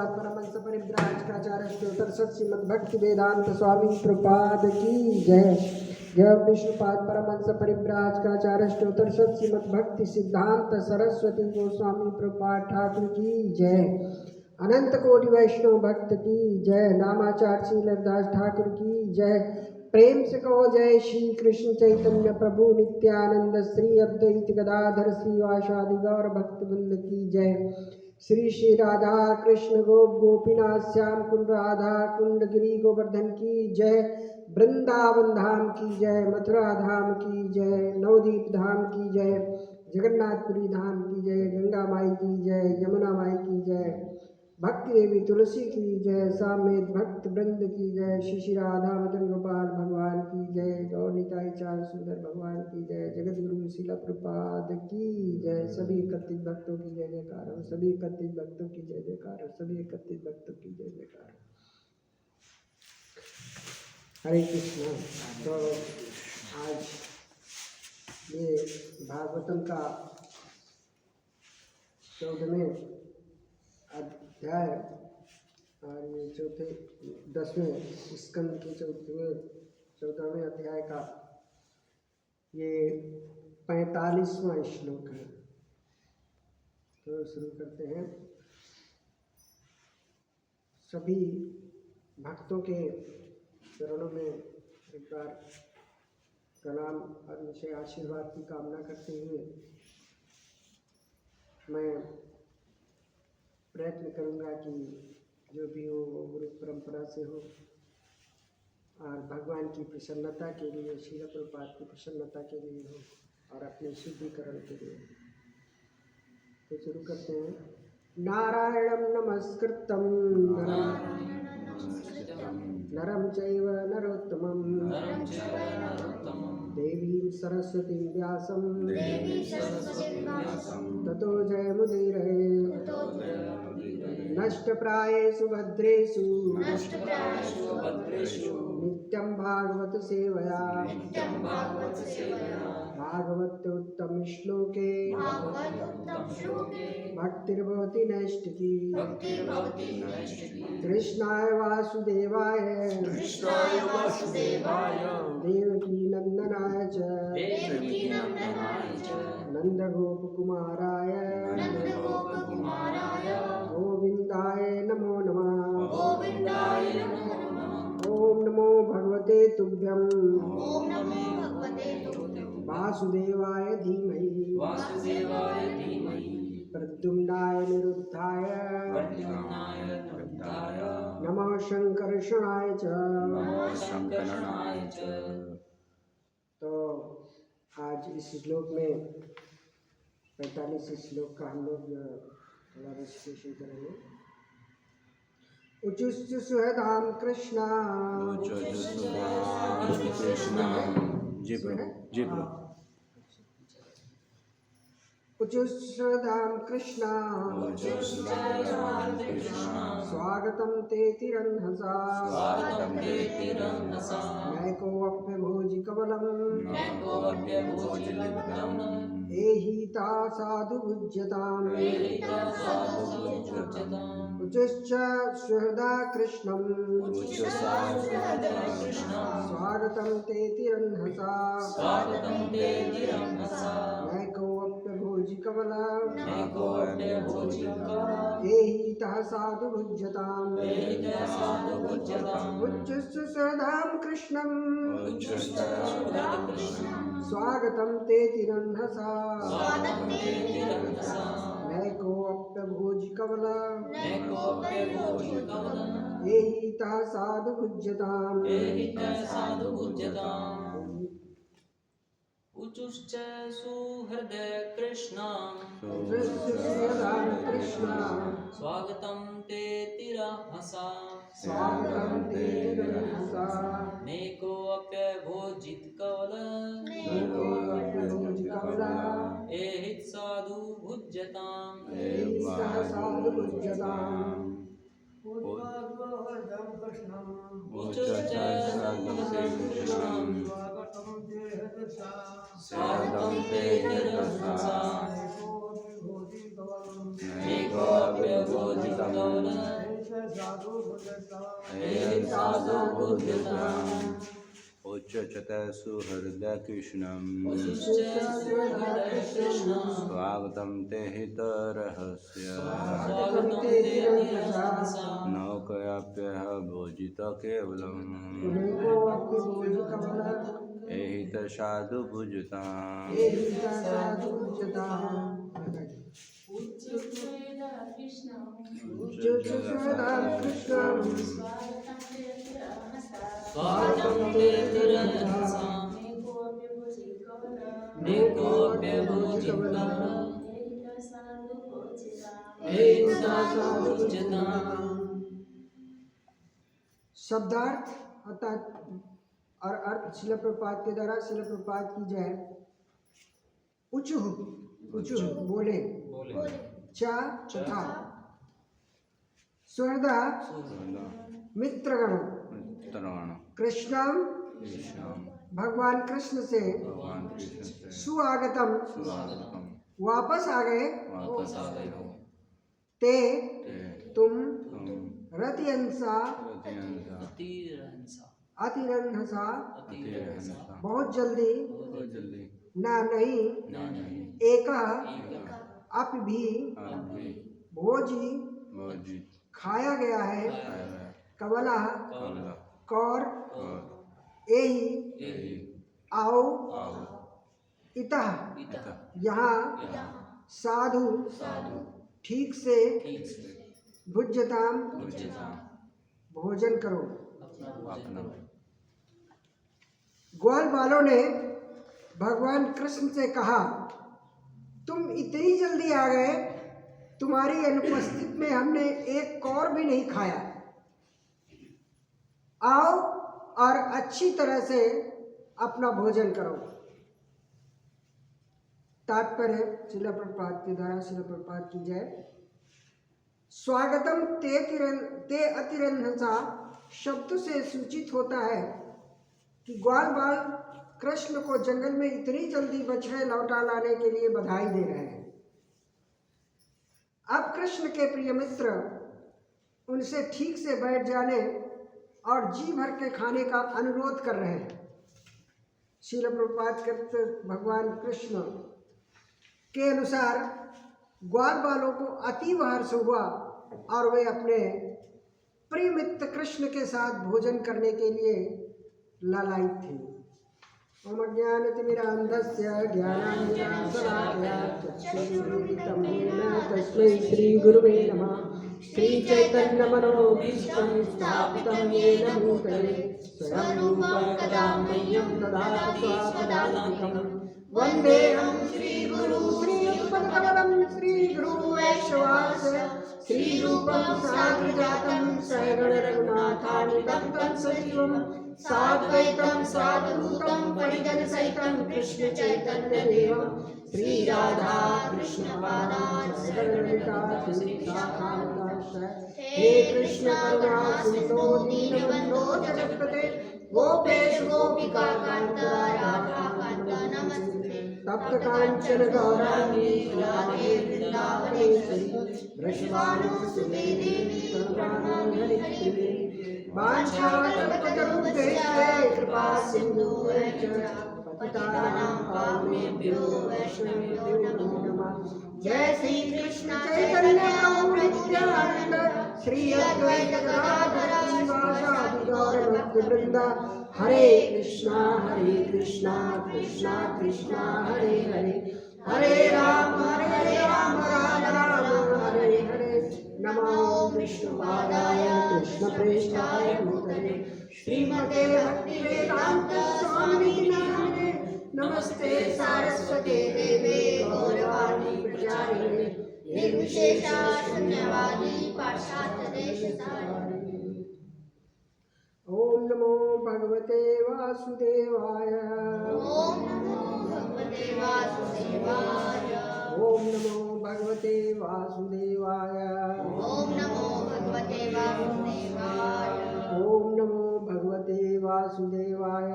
विष्णुपाद परमहंस परिव्राजकाचार्य स्तोत्र श्रीमद् भक्ति वेदांत स्वामी प्रपाद की जय। जय विष्णुपाद परमहंस परिव्राजकाचार्य स्तोत्र श्रीमद् भक्ति सिद्धांत सरस्वती गोस्वामी प्रपाद ठाकुर की जय। अनंत कोटि वैष्णव भक्त की जय। नामाचार्य श्री लरदास ठाकुर की जय। प्रेम से कहो जय श्री कृष्ण चैतन्य प्रभु नित्यानंद श्री अद्वैत गदाधर श्रीवासादि गौर भक्तवृंद की जय। श्री श्री राधा कृष्ण गोपीनाथ श्याम कुंड राधा कुंड गिरी गोवर्धन की जय। वृंदावन धाम की जय। मथुरा धाम की जय। नवदीप धाम की जय। जगन्नाथपुरी धाम की जय। गंगा माई की जय। यमुना माई की जय। भक्ति देवी तुलसी की जय। सामेत भक्त वृंद की जय। श्री राधा मदन गोपाल भगवान की जय। गौनिताई चार सुंदर भगवान की जय। जगत गुरु शिला प्रपाद की जय। सभी 31 भक्तों की जय जयकार हो। सभी 31 भक्तों की जय जयकार हो। सभी 31 भक्तों की जय जयकार हो। हरे कृष्ण। तो आज ये भागवतम का 14वें अध्याय और ये 10वें स्कंद के 14वें अध्याय का ये 45वां श्लोक है। तो शुरू करते हैं। सभी भक्तों के चरणों में एक बार प्रणाम और उनसे आशीर्वाद की कामना करते हुए मैं प्रयत्न करूंगा कि जो भी हो वो गुरु परंपरा से हो और भगवान की प्रसन्नता के लिए, श्रील प्रभुपाद की प्रसन्नता के लिए हो और अपने शुद्धिकरण के लिए। तो शुरू करते हैं। नारायणं नमस्कृतं नरं चैव नरोत्तमं देवीं सरस्वतीं व्यासं ततो जयमुदीरये। नष्टप्रायेषु भद्रेषु नित्यं भागवत सेवया भागवतोत्तम श्लोके भक्तिर्भवति नैष्ठिकी। कृष्णाय वासुदेवाय देवकी नंदनाय च नंदगोपकुमाराय गोविंदाय नमो नमः। ओम नमो भगवते तुभ्यं वासुदेवाय धीमहि प्रद्युम्नाय निरुद्धाय नमः शंकर्षणाय च। तो आज इस श्लोक में 45 श्लोक का हम लोग थोड़ा विश्लेषण करेंगे। उच्चुश्च सुहृदाम कृष्णा उच्चुश्रदाम कृष्णा स्वागतं ते तिरन्हसा नैकोऽप्य भोजि कवलम् एहिता साधु भुज्यताम्। उच्चश्च सुहृदा कृष्णं स्वागतं ते तिरन्हसा नैकोऽप्य भोजि कवलम् एहितः साधु भुज्यताम्। उच्चश्च सुहृदां कृष्णं स्वागतं ते तिरन्हसा नैकोऽप्य भोजि कवलम् एहितः साधु भुज्यताम्। उच्चुश्च सुहृदय कृष्ण स्वागतं ते तिरन्हसा नैकोऽप्यभोजित कवलम् एहित साधु भुज्यताम्। स्वागतं ते तिरन्हसा नैकोऽप्यभोजित कवलम् एहि साधु भुजताम् उच्चते सुहृदय कृष्णं कृष्णं स्वागतं ते हितरहस्य स्वागतं ते तिरहसा नौकयाप्यः भोजित केवलम् एहित साधु भुजताम् स्वागतं ते तिरहसा नेकोऽप्यभोजितः एहि साधु भुजताम् शब्दार्थ अर्थात और अर्थ शिल प्रपात के द्वारा शिल प्रपात की जय। उचु बोले चा तथा स्वर्दा मित्रगण कृष्णम भगवान कृष्ण से सुआगतम वापस आ गए ते तुम रतियंसा अतिरंहसा बहुत जल्दी ना नहीं एक अप भी भोजी खाया गया है कवला कौर एही आओ इतः यहाँ साधु ठीक से भुज्यताम भोजन करो। ग्वाल वालों ने भगवान कृष्ण से कहा, तुम इतनी जल्दी आ गए, तुम्हारी अनुपस्थिति में हमने एक कौर भी नहीं खाया। आओ और अच्छी तरह से अपना भोजन करो। तात्पर्य शिला प्रपात के द्वारा शिला प्रपात की जय। स्वागतम ते अतिरंहसा शब्द से सूचित होता है कि ग्वाल बाल कृष्ण को जंगल में इतनी जल्दी बछड़े लौटा लाने के लिए बधाई दे रहे हैं। अब कृष्ण के प्रिय मित्र उनसे ठीक से बैठ जाने और जी भर के खाने का अनुरोध कर रहे हैं। श्रील प्रभुपाद कहते भगवान कृष्ण के अनुसार ग्वाल बालों को अतीव हर्ष हुआ और वे अपने प्रिय मित्र कृष्ण के साथ भोजन करने के लिए लालायित थे। ओम ज्ञानतिमिरान्धस्य ज्ञानाञ्जनशलाकया चक्षुरुन्मिलितं येन तस्मै श्रीगुरुवे नमः। श्रीचैतन्यमनोभीष्टं स्थापितं येन भूतले स्वयं रूपं कदा मह्यं ददाति स्वापदान्तिकं। वन्देऽहं श्रीगुरु श्रीयुगपदकमलं श्रीगुरुवैष्णवांश श्रीरूपं साग्रजातं सहगण रघुनाथान्वितं तं सजीवं साद्वैतं सावधूतं परिजनसहितं कृष्ण चैतन्यदेवं श्रीराधा कृष्णपादान् सहगणललिता श्रीशाखान्वितांश्च। हे कृष्ण करुणा सिन्धो दीनबन्धो जगत्पते गोपेश गोपिका कान्त राधाकान्त नमस्ते। तप्त कांचन गौरांगी राधे वृंदावनेश्वरी वृषभानुसुते देवी सर्वांगीहरिप्रिये वाञ्छाकल्पतरुभ्यश्च कृपा सिन्धुश्च पतितानां पावनेभ्यो वैष्णवेभ्यो नमो नमः। जय श्री कृष्ण चैतन्य प्रभु नित्यानंद श्री अद्वैत गदाधर श्रीवासादि गौर भक्तवृंद। हरे कृष्णा कृष्णा कृष्णा हरे हरे हरे राम राम राम हरे हरे। नमो विष्णुपादाय कृष्णप्रेष्ठाय भूतले श्रीमते भक्तिवेदांत स्वामिनिति नामिने नमस्ते सारस्वते देवे गौरवाणी प्रचारिणे निर्विशेषा शून्यवादी पाश्चात्यदेशतारिणे। ओम नमो भगवते वासुदेवाय। ओम नमो भगवते वासुदेवाय। ओम नमो भगवते वासुदेवाय। ओम नमो भगवते वासुदेवाय। ओम नमो भगवते वासुदेवाय।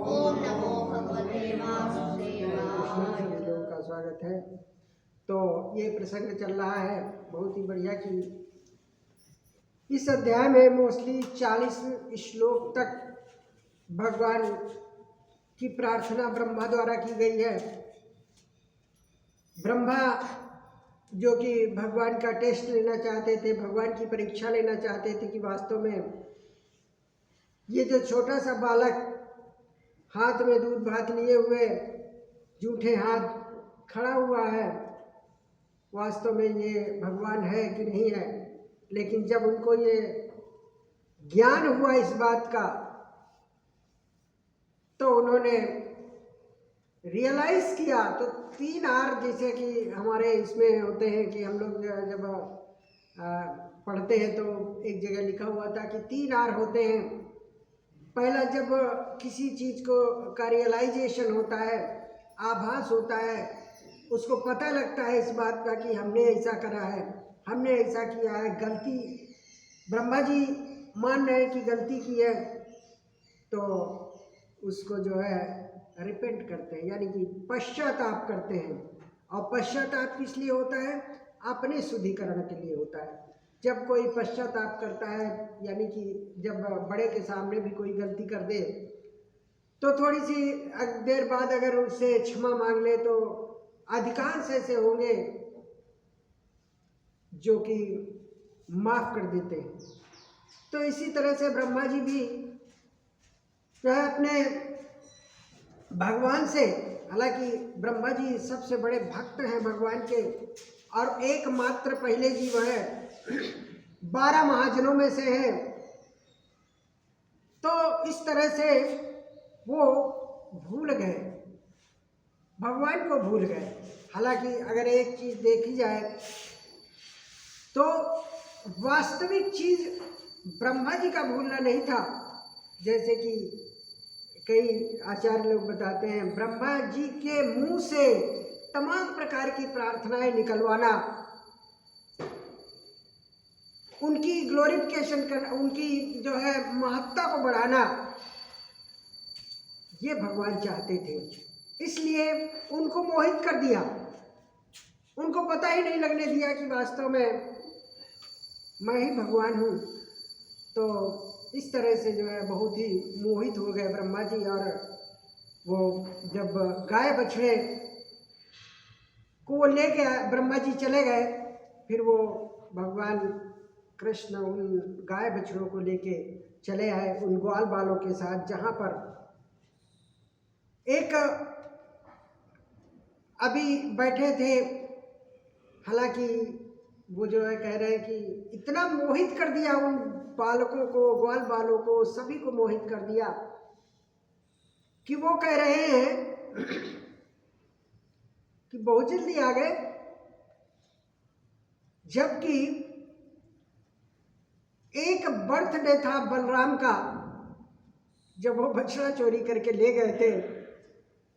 ओम नमो भगवते वासुदेवाय। लोगों का स्वागत है। तो ये प्रसंग चल रहा है बहुत ही बढ़िया कि इस अध्याय में मोस्टली 40 श्लोक तक भगवान की प्रार्थना ब्रह्मा द्वारा की गई है। ब्रह्मा जो कि भगवान का टेस्ट लेना चाहते थे, भगवान की परीक्षा लेना चाहते थे कि वास्तव में ये जो छोटा सा बालक हाथ में दूध भात लिए हुए जूठे हाथ खड़ा हुआ है, वास्तव में ये भगवान है कि नहीं है। लेकिन जब उनको ये ज्ञान हुआ इस बात का, तो उन्होंने रियलाइज किया। तो 3 आर जैसे कि हमारे इसमें होते हैं कि हम लोग जब पढ़ते हैं तो एक जगह लिखा हुआ था कि 3 आर होते हैं। पहला, जब किसी चीज़ को का रियलाइजेशन होता है, आभास होता है, उसको पता लगता है इस बात का कि हमने ऐसा करा है, हमने ऐसा किया है, गलती ब्रह्मा जी मान रहे हैं कि गलती की है, तो उसको जो है रिपेंट करते हैं, यानी कि पश्चाताप करते हैं। और पश्चाताप किस लिए होता है? अपने शुद्धिकरण के लिए होता है। जब कोई पश्चाताप करता है, यानी कि जब बड़े के सामने भी कोई गलती कर दे तो थोड़ी सी देर बाद अगर उससे क्षमा मांग ले तो अधिकांश ऐसे होंगे जो कि माफ कर देते हैं। तो इसी तरह से ब्रह्मा जी भी जो है अपने भगवान से, हालांकि ब्रह्मा जी सबसे बड़े भक्त हैं भगवान के और एकमात्र पहले जीव है, 12 महाजनों में से है। तो इस तरह से वो भूल गए, भगवान को भूल गए। हालांकि अगर एक चीज़ देखी जाए तो वास्तविक चीज़ ब्रह्मा जी का भूलना नहीं था। जैसे कि कई आचार्य लोग बताते हैं, ब्रह्मा जी के मुंह से तमाम प्रकार की प्रार्थनाएं निकलवाना, उनकी ग्लोरिफिकेशन करना, उनकी जो है महत्ता को बढ़ाना, ये भगवान चाहते थे। इसलिए उनको मोहित कर दिया, उनको पता ही नहीं लगने दिया कि वास्तव में मैं ही भगवान हूँ। तो इस तरह से जो है बहुत ही मोहित हो गए ब्रह्मा जी। और वो जब गाय बछड़े को लेके ब्रह्मा जी चले गए, फिर वो भगवान कृष्ण उन गाय बछड़ों को लेके चले आए उन ग्वाल बालों के साथ, जहाँ पर एक अभी बैठे थे। हालांकि वो जो है कह रहे हैं कि इतना मोहित कर दिया उन बालकों को, ग्वाल बालों को, सभी को मोहित कर दिया कि वो कह रहे हैं कि बहुत जल्दी आ गए। जबकि एक बर्थडे था बलराम का, जब वो बछड़ा चोरी करके ले गए थे,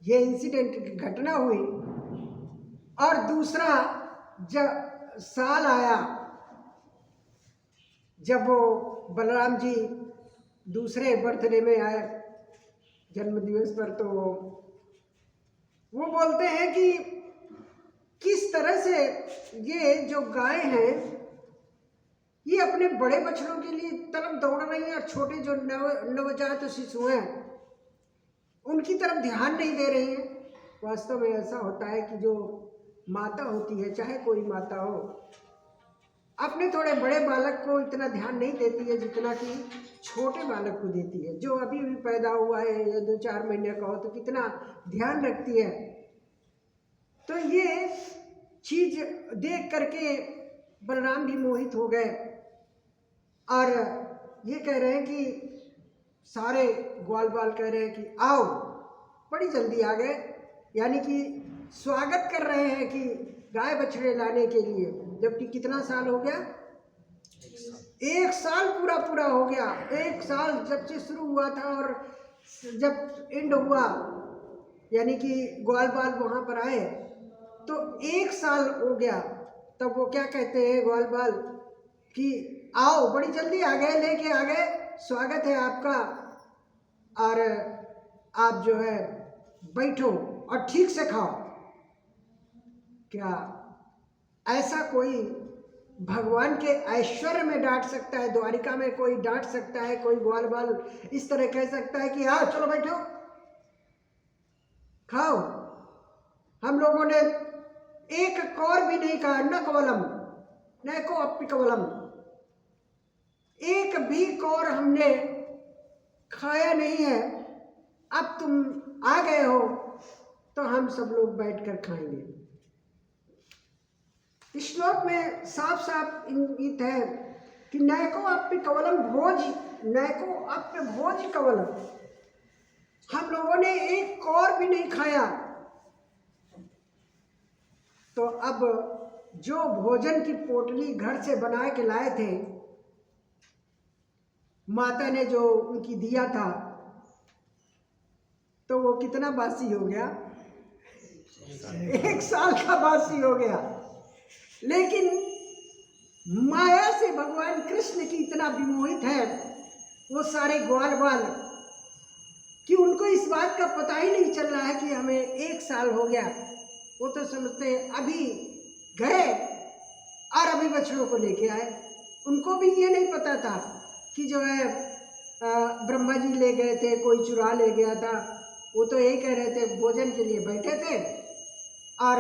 ये इंसिडेंट की घटना हुई। और दूसरा जब साल आया, जब वो बलराम जी दूसरे बर्थडे में आए जन्मदिवस पर, तो वो बोलते हैं कि किस तरह से ये जो गाय हैं ये अपने बड़े बछड़ों के लिए तरफ दौड़ रही हैं और छोटे जो नवजात शिशु हैं उनकी तरफ ध्यान नहीं दे रही हैं। वास्तव में ऐसा होता है कि जो माता होती है, चाहे कोई माता हो, अपने थोड़े बड़े बालक को इतना ध्यान नहीं देती है जितना कि छोटे बालक को देती है। जो अभी भी पैदा हुआ है या 2-4 महीने का हो तो कितना ध्यान रखती है। तो ये चीज देख करके बलराम भी मोहित हो गए और ये कह रहे हैं कि सारे ग्वाल बाल कह रहे हैं कि आओ, बड़ी जल्दी आ गए, यानी कि स्वागत कर रहे हैं कि गाय बछड़े लाने के लिए। जबकि कितना साल हो गया? 1 साल पूरा हो गया। 1 साल जब से शुरू हुआ था और जब एंड हुआ, यानी कि ग्वाल बाल वहाँ पर आए तो 1 साल हो गया। तब वो क्या कहते हैं ग्वाल बाल कि आओ, बड़ी जल्दी आ गए, लेके आ गए, स्वागत है आपका, और आप जो है बैठो और ठीक से खाओ। क्या ऐसा कोई भगवान के ऐश्वर्य में डांट सकता है, द्वारिका में कोई डांट सकता है, कोई ग्वाल बाल इस तरह कह सकता है कि आओ चलो बैठो खाओ। हम लोगों ने एक कौर भी नहीं कहा, न कवलम न को अपि कवलम, एक भी कौर हमने खाया नहीं है। अब तुम आ गए हो तो हम सब लोग बैठकर खाएंगे। इस श्लोक में साफ साफ इंगित है कि नैको अपि कवलम भोज, नैको अपि भोज कवलम, हम लोगों ने एक कौर भी नहीं खाया। तो अब जो भोजन की पोटली घर से बना के लाए थे, माता ने जो उनकी दिया था, तो वो कितना बासी हो गया, 1 साल का बासी हो गया। लेकिन माया से भगवान कृष्ण की इतना विमोहित है वो सारे ग्वाल बाल कि उनको इस बात का पता ही नहीं चल रहा है कि हमें 1 साल हो गया। वो तो समझते अभी गए और अभी बछड़ों को लेके आए। उनको भी ये नहीं पता था कि जो है ब्रह्मा जी ले गए थे, कोई चुरा ले गया था। वो तो यही कह रहे थे, भोजन के लिए बैठे थे और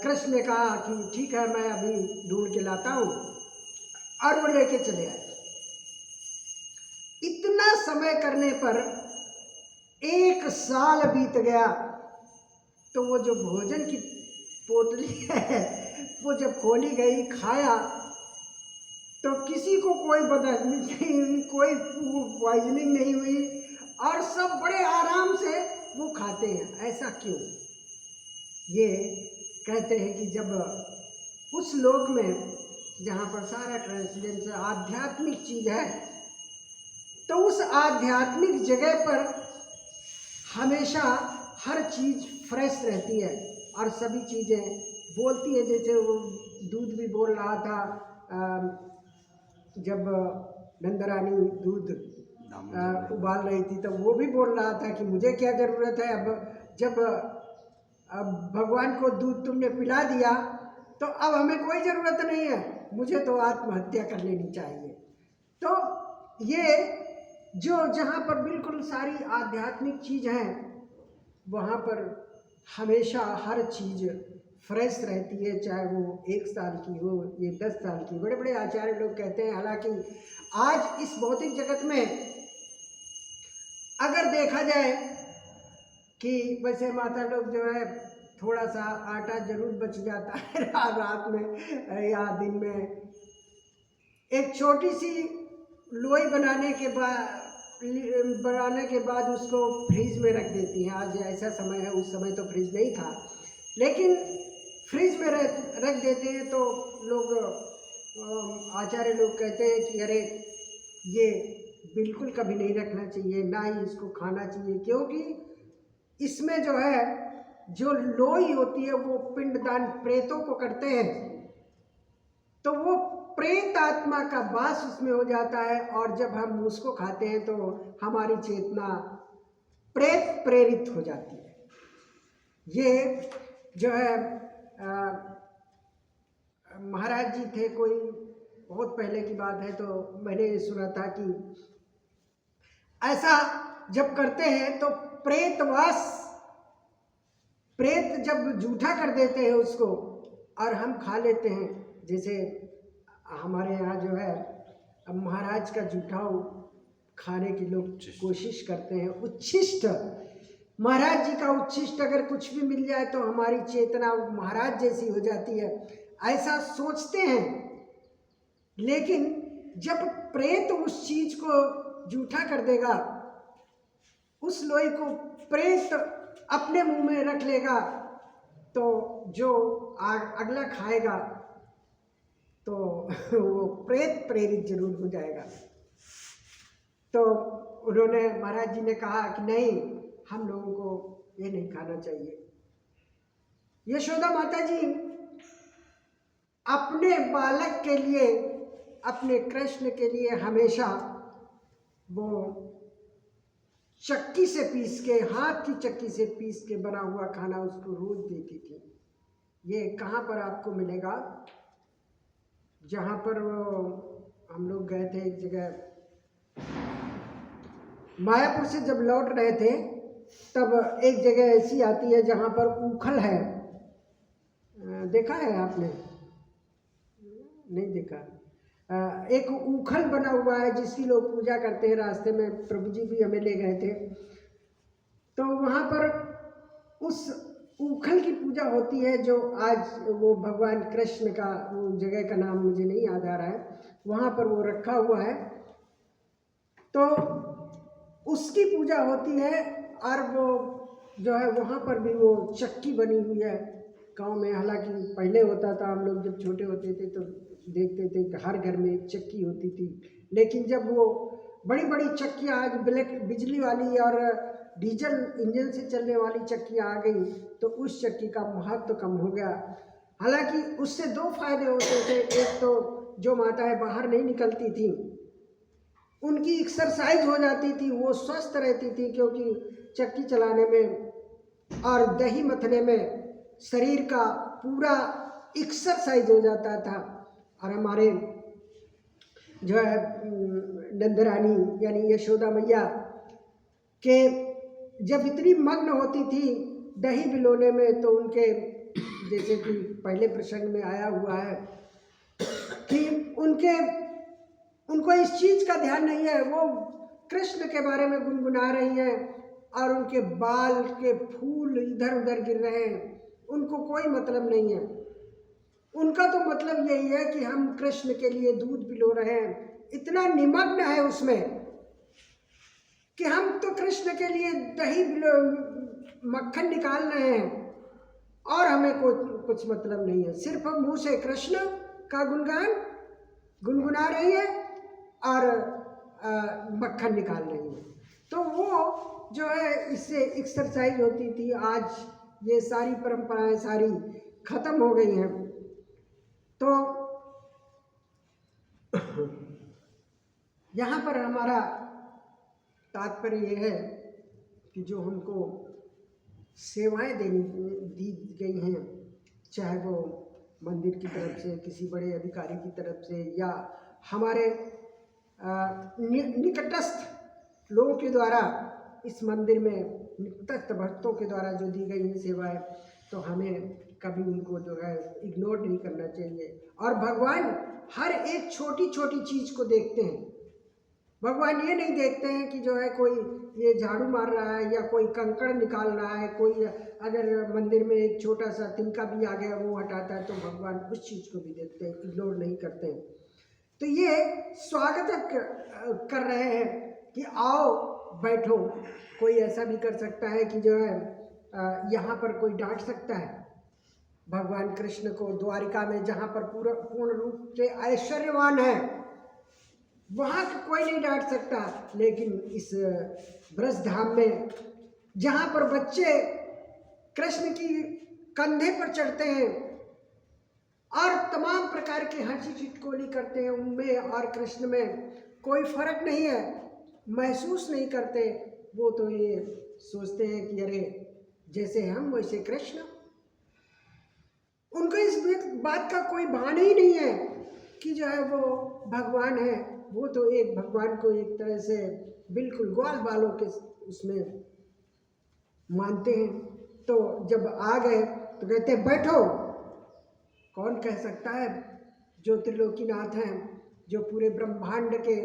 कृष्ण ने कहा कि ठीक है मैं अभी ढूंढ के लाता हूँ, और वो लेके चले आए। इतना समय करने पर 1 साल बीत गया। तो वो जो भोजन की पोटली है वो जब खोली गई, खाया, तो किसी को कोई बदहजमी नहीं हुई, कोई पॉइजनिंग नहीं हुई, और सब बड़े आराम से वो खाते हैं। ऐसा क्यों? ये कहते हैं कि जब उस लोक में जहाँ पर सारा ट्रांसजेंडेंस आध्यात्मिक चीज़ है, तो उस आध्यात्मिक जगह पर हमेशा हर चीज़ फ्रेश रहती है और सभी चीज़ें बोलती है। जैसे वो दूध भी बोल रहा था, जब नंदरानी दूध उबाल रही थी तो वो भी बोल रहा था कि मुझे क्या ज़रूरत है, अब जब भगवान को दूध तुमने पिला दिया तो अब हमें कोई ज़रूरत नहीं है, मुझे तो आत्महत्या कर लेनी चाहिए। तो ये जो जहाँ पर बिल्कुल सारी आध्यात्मिक चीज़ हैं, वहाँ पर हमेशा हर चीज़ फ्रेश रहती है, चाहे वो 1 साल की हो, ये 10 साल की। बड़े बड़े आचार्य लोग कहते हैं, हालांकि आज इस भौतिक जगत में अगर देखा जाए कि वैसे माता लोग जो है थोड़ा सा आटा जरूर बच जाता है रात में या दिन में। एक छोटी सी लोई बनाने के बाद उसको फ्रीज में रख देती हैं। आज ऐसा समय है, उस समय तो फ्रिज नहीं था, लेकिन फ्रिज में रख देते हैं। तो लोग आचार्य लोग कहते हैं कि अरे ये बिल्कुल कभी नहीं रखना चाहिए, ना ही इसको खाना चाहिए, क्योंकि इसमें जो है जो लोई होती है वो पिंडदान प्रेतों को करते हैं, तो वो प्रेत आत्मा का वास उसमें हो जाता है, और जब हम उसको खाते हैं तो हमारी चेतना प्रेत प्रेरित हो जाती है। ये जो है महाराज जी थे, कोई बहुत पहले की बात है, तो मैंने सुना था कि ऐसा जब करते हैं तो प्रेत जब जूठा कर देते हैं उसको और हम खा लेते हैं। जैसे हमारे यहाँ जो है अब महाराज का जूठा खाने की लोग कोशिश करते हैं। उच्छिष्ट, महाराज जी का उच्छिष्ट अगर कुछ भी मिल जाए तो हमारी चेतना महाराज जैसी हो जाती है, ऐसा सोचते हैं। लेकिन जब प्रेत उस चीज को जूठा कर देगा, उस लोई को प्रेत अपने मुंह में रख लेगा, तो जो अगला खाएगा तो वो प्रेत प्रेरित जरूर हो जाएगा। तो उन्होंने, महाराज जी ने कहा कि नहीं, हम लोगों को ये नहीं खाना चाहिए। यशोदा माता जी अपने बालक के लिए, अपने कृष्ण के लिए हमेशा वो चक्की से पीस के, हाथ की चक्की से पीस के बना हुआ खाना उसको रोज देती थी। ये कहाँ पर आपको मिलेगा? जहाँ पर हम लोग गए थे एक जगह, मायापुर से जब लौट रहे थे तब एक जगह ऐसी आती है जहाँ पर ऊखल है। देखा है आपने? नहीं देखा। एक ऊखल बना हुआ है जिसकी लोग पूजा करते हैं। रास्ते में प्रभु जी भी हमें ले गए थे, तो वहाँ पर उस ऊखल की पूजा होती है, जो आज वो भगवान कृष्ण का, वो जगह का नाम मुझे नहीं याद आ रहा है, वहाँ पर वो रखा हुआ है। तो उसकी पूजा होती है। और वो जो है वहाँ पर भी वो चक्की बनी हुई है गांव में। हालांकि पहले होता था, हम लोग जब छोटे होते थे तो देखते थे कि हर घर में एक चक्की होती थी, लेकिन जब वो बड़ी बड़ी चक्कियाँ आज बिजली वाली और डीजल इंजन से चलने वाली चक्कियाँ आ गई, तो उस चक्की का महत्व कम हो गया। हालांकि उससे दो फायदे होते थे। एक तो जो माताएं बाहर नहीं निकलती थी उनकी एक्सरसाइज हो जाती थी, वो स्वस्थ रहती थी, क्योंकि चक्की चलाने में और दही मथने में शरीर का पूरा एक्सरसाइज हो जाता था। और हमारे जो है नंदरानी यानी यशोदा मैया के जब इतनी मग्न होती थी दही बिलोने में, तो उनके, जैसे कि पहले प्रसंग में आया हुआ है कि उनको इस चीज़ का ध्यान नहीं है, वो कृष्ण के बारे में गुनगुना रही हैं और उनके बाल के फूल इधर उधर गिर रहे हैं, उनको कोई मतलब नहीं है। उनका तो मतलब यही है कि हम कृष्ण के लिए दूध पिलो रहे हैं। इतना निमग्न है उसमें कि हम तो कृष्ण के लिए दही मक्खन निकाल रहे हैं और हमें कुछ मतलब नहीं है। सिर्फ हम मुँह से कृष्ण का गुणगान गुनगुना रही है और मक्खन निकाल रही है। तो वो जो है, इससे एक्सरसाइज होती थी। आज ये सारी परंपराएं सारी खत्म हो गई हैं। तो यहाँ पर हमारा तात्पर्य ये है कि जो हमको सेवाएं दी गई हैं, चाहे वो मंदिर की तरफ से, किसी बड़े अधिकारी की तरफ से, या हमारे निकटस्थ लोगों के द्वारा, इस मंदिर में निकटस्थ भक्तों के द्वारा जो दी गई हैं सेवाएं, तो हमें कभी उनको जो है इग्नोर नहीं करना चाहिए। और भगवान हर एक छोटी छोटी चीज़ को देखते हैं। भगवान ये नहीं देखते हैं कि जो है कोई ये झाड़ू मार रहा है या कोई कंकड़ निकाल रहा है, कोई अगर मंदिर में एक छोटा सा तिनका भी आ गया वो हटाता है, तो भगवान उस चीज़ को भी देखते हैं, इग्नोर नहीं करते हैं। तो ये स्वागत कर रहे हैं कि आओ बैठो। कोई ऐसा भी कर सकता है कि जो है यहाँ पर कोई डांट सकता है भगवान कृष्ण को। द्वारिका में जहाँ पर पूर्ण रूप से ऐश्वर्यवान है, वहाँ कोई नहीं डांट सकता। लेकिन इस ब्रज धाम में जहाँ पर बच्चे कृष्ण की कंधे पर चढ़ते हैं और तमाम प्रकार की हंसी चिटकोली करते हैं, उनमें और कृष्ण में कोई फर्क नहीं है, महसूस नहीं करते। वो तो ये सोचते हैं कि अरे जैसे हम वैसे कृष्ण। उनको इस बात का कोई भान ही नहीं है कि जो है वो भगवान है। वो तो एक भगवान को एक तरह से बिल्कुल ग्वाल बालों के उसमें मानते हैं। तो जब आ गए तो कहते हैं बैठो। कौन कह सकता है, जो त्रिलोकीनाथ हैं, जो पूरे ब्रह्मांड के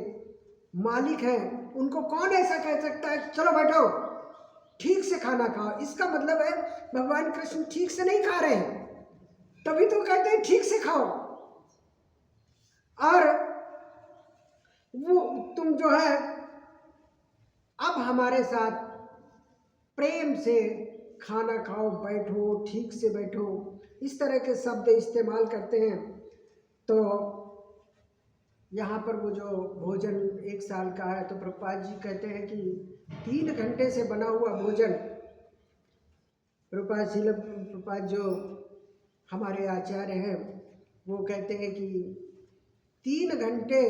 मालिक हैं, उनको कौन ऐसा कह सकता है चलो बैठो ठीक से खाना खाओ। इसका मतलब है भगवान कृष्ण ठीक से नहीं खा रहे हैं, तभी तो कहते हैं ठीक से खाओ। और वो तुम जो है अब हमारे साथ प्रेम से खाना खाओ, बैठो, ठीक से बैठो, इस तरह के शब्द इस्तेमाल करते हैं। तो यहाँ पर वो जो भोजन 1 साल का है, तो प्रभुपाद जी कहते हैं कि 3 घंटे से बना हुआ भोजन, प्रभुपाद जो हमारे आचार्य हैं वो कहते हैं कि 3 घंटे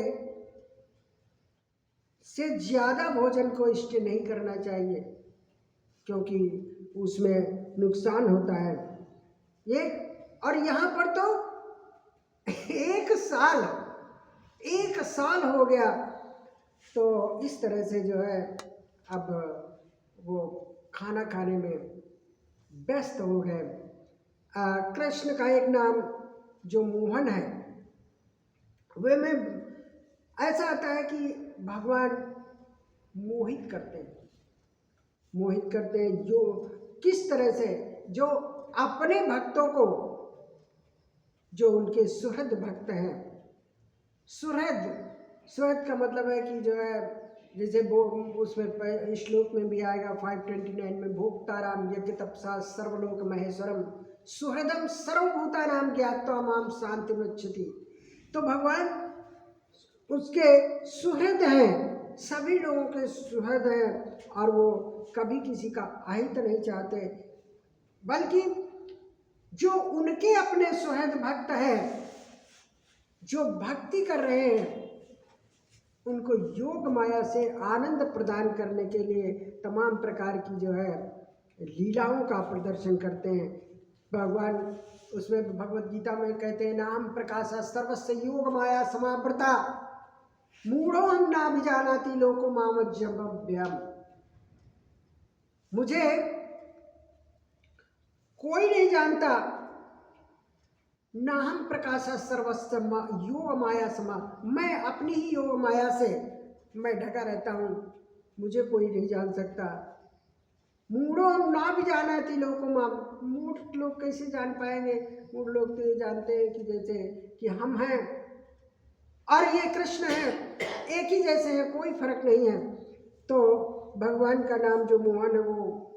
से ज़्यादा भोजन को इष्ट नहीं करना चाहिए, क्योंकि उसमें नुकसान होता है ये। और यहाँ पर तो एक साल हो गया। तो इस तरह से जो है अब वो खाना खाने में व्यस्त हो गए। कृष्ण का एक नाम जो मोहन है, वे में ऐसा आता है कि भगवान मोहित करते हैं। जो किस तरह से जो अपने भक्तों को, जो उनके सुहृद भक्त हैं, सुहृद का मतलब है कि जो है जैसे वो उसमें श्लोक में भी आएगा 529 में, भोक्ताराम यज्ञ तपसा सर्वलोक महेश्वरम सुहृदम सर्वभूतानाम ज्ञात्वा माम शांति मृच्छति। तो भगवान उसके सुहृद हैं, सभी लोगों के सुहृद हैं, और वो कभी किसी का अहित नहीं चाहते, बल्कि जो उनके अपने सुहृद भक्त हैं, जो भक्ति कर रहे हैं, उनको योग माया से आनंद प्रदान करने के लिए तमाम प्रकार की जो है लीलाओं का प्रदर्शन करते हैं। भगवान उसमें भगवत गीता में कहते हैं, नाम प्रकाशा सर्वस्य योग माया समावृता मूढ़ो हम ना विजानाति लोको मामज्जम्भव्यम। मुझे कोई नहीं जानता, ना हम प्रकाशा सर्वस्य योग माया समा, मैं अपनी ही योग माया से मैं ढका रहता हूँ, मुझे कोई नहीं जान सकता। मूढ़ो हम ना भी जानाति लोको माम, मूढ़ लोग कैसे जान पाएंगे? मूढ़ लोग तो ये जानते हैं कि जैसे कि हम हैं और ये कृष्ण हैं, एक ही जैसे हैं, कोई फर्क नहीं है। तो भगवान का नाम जो मोहन है वो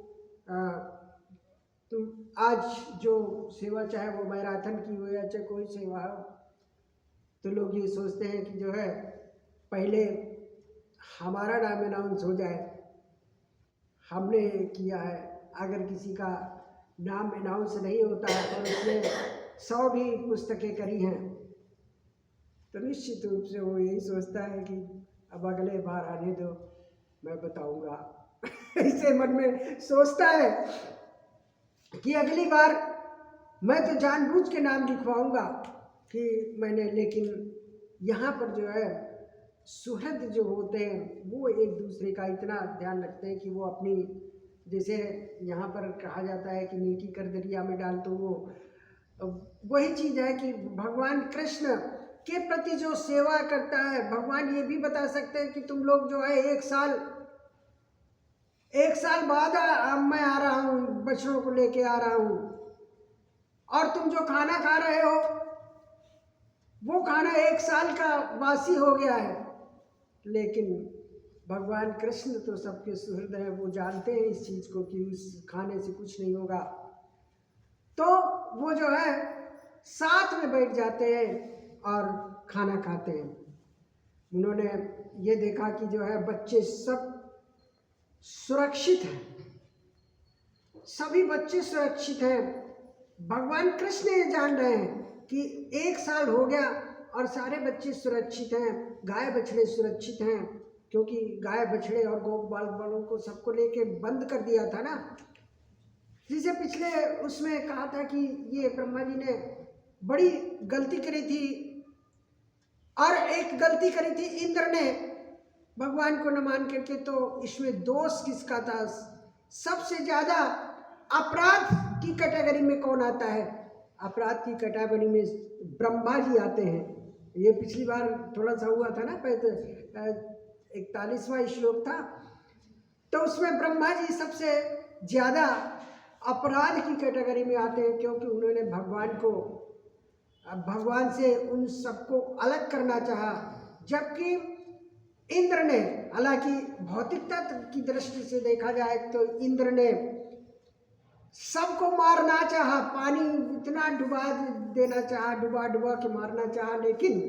तुम आज जो सेवा, चाहे वो मैराथन की हो या चाहे कोई सेवा हो, तो लोग ये सोचते हैं कि जो है पहले हमारा नाम अनाउंस हो जाए, हमने किया है। अगर किसी का नाम अनाउंस नहीं होता है और उसने 100 भी पुस्तकें करी हैं, तो निश्चित रूप से वो यही सोचता है कि अब अगले बार आने दो, मैं बताऊंगा। ऐसे मन में सोचता है कि अगली बार मैं तो जानबूझ के नाम लिखवाऊंगा कि मैंने, लेकिन यहाँ पर जो है सुहृद जो होते हैं वो एक दूसरे का इतना ध्यान रखते हैं कि वो अपनी, जैसे यहाँ पर कहा जाता है कि नेकी कर दरिया में डाल, तो वो वही चीज़ है कि भगवान कृष्ण के प्रति जो सेवा करता है, भगवान ये भी बता सकते हैं कि तुम लोग जो है एक साल बाद मैं आ रहा हूँ, बच्चों को लेके आ रहा हूँ, और तुम जो खाना खा रहे हो वो खाना 1 साल का बासी हो गया है। लेकिन भगवान कृष्ण तो सबके सुहृद हैं, वो जानते हैं इस चीज़ को कि उस खाने से कुछ नहीं होगा, तो वो जो है साथ में बैठ जाते हैं और खाना खाते हैं। उन्होंने ये देखा कि जो है बच्चे सब सुरक्षित हैं, सभी बच्चे सुरक्षित हैं। भगवान कृष्ण ये जान रहे हैं कि 1 साल हो गया और सारे बच्चे सुरक्षित हैं, गाय बछड़े सुरक्षित हैं, क्योंकि गाय बछड़े और गौ बालों को सबको लेके बंद कर दिया था ना। जिसे पिछले उसमें कहा था कि ये ब्रह्मा जी ने बड़ी गलती करी थी, और एक गलती करी थी इंद्र ने भगवान को न मान करके। तो इसमें दोष किसका था? सबसे ज़्यादा अपराध की कैटेगरी में कौन आता है? अपराध की कैटेगरी में ब्रह्मा जी आते हैं। ये पिछली बार थोड़ा सा हुआ था ना, 41वां श्लोक था, तो उसमें ब्रह्मा जी सबसे ज़्यादा अपराध की कैटेगरी में आते हैं, क्योंकि उन्होंने भगवान से उन सबको अलग करना चाहा। जबकि इंद्र ने, हालांकि भौतिकता की दृष्टि से देखा जाए तो इंद्र ने सबको मारना चाहा, पानी इतना डुबा देना चाहा, डुबा के मारना चाहा, लेकिन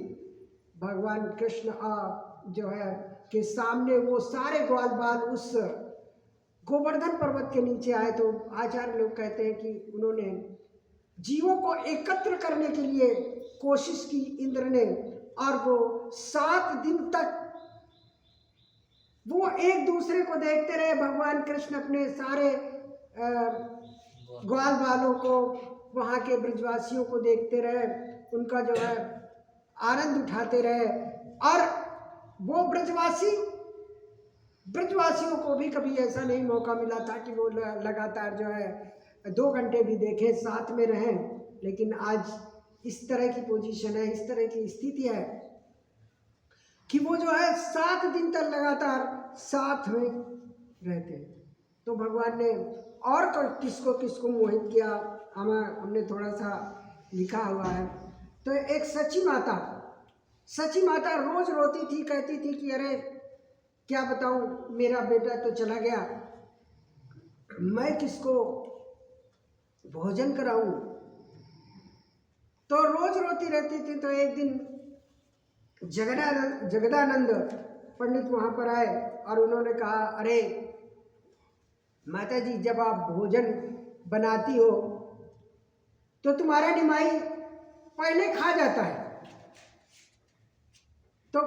भगवान कृष्ण जो है के सामने वो सारे ग्वाल बाल उस गोवर्धन पर्वत के नीचे आए। तो आचार्य लोग कहते हैं कि उन्होंने जीवों को एकत्र करने के लिए कोशिश की इंद्र ने, और वो 7 दिन तक वो एक दूसरे को देखते रहे। भगवान कृष्ण अपने सारे ग्वाल बालों को, वहाँ के ब्रजवासियों को देखते रहे, उनका जो है आनंद उठाते रहे। और वो ब्रजवासियों को भी कभी ऐसा नहीं मौका मिला था कि वो लगातार जो है 2 घंटे भी देखें, साथ में रहें। लेकिन आज इस तरह की पोजीशन है, इस तरह की स्थिति है कि वो जो है 7 दिन तक लगातार साथ में रहते हैं। तो भगवान ने और किसको किसको मोहित किया, हमने थोड़ा सा लिखा हुआ है। तो एक सची माता रोज रोती थी, कहती थी कि अरे क्या बताऊं, मेरा बेटा तो चला गया, मैं किसको भोजन कराऊं। तो रोज रोती रहती थी। तो एक दिन जगदानंद पंडित वहाँ पर आए और उन्होंने कहा, अरे माता जी, जब आप भोजन बनाती हो तो तुम्हारा निमाई पहले खा जाता है। तो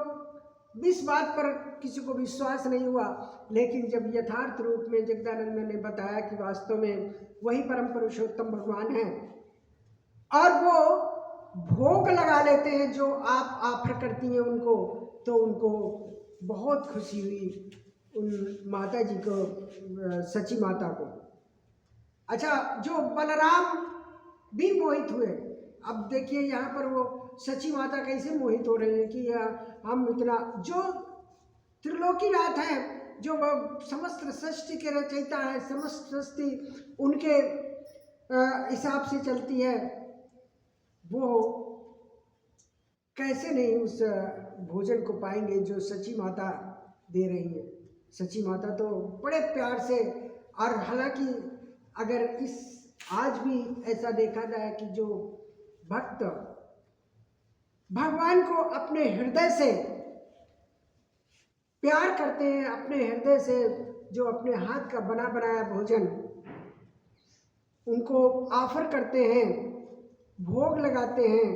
इस बात पर किसी को विश्वास नहीं हुआ। लेकिन जब यथार्थ रूप में जगदानंद ने बताया कि वास्तव में वही परम पुरुषोत्तम भगवान है और वो भोग लगा लेते हैं जो आप ऑफर करती हैं उनको, तो उनको बहुत खुशी हुई उन माता जी को, सची माता को। अच्छा, जो बलराम भी मोहित हुए। अब देखिए यहाँ पर वो सची माता कैसे मोहित हो रही है कि हम इतना, जो त्रिलोकीनाथ हैं, जो समस्त सृष्टि के रचयिता है, समस्त सृष्टि उनके हिसाब से चलती है, वो कैसे नहीं उस भोजन को पाएंगे जो सची माता दे रही है। सची माता तो बड़े प्यार से, और हालांकि अगर इस आज भी ऐसा देखा जाए कि जो भक्त भगवान को अपने हृदय से प्यार करते हैं, अपने हृदय से जो अपने हाथ का बना बनाया भोजन उनको ऑफर करते हैं, भोग लगाते हैं,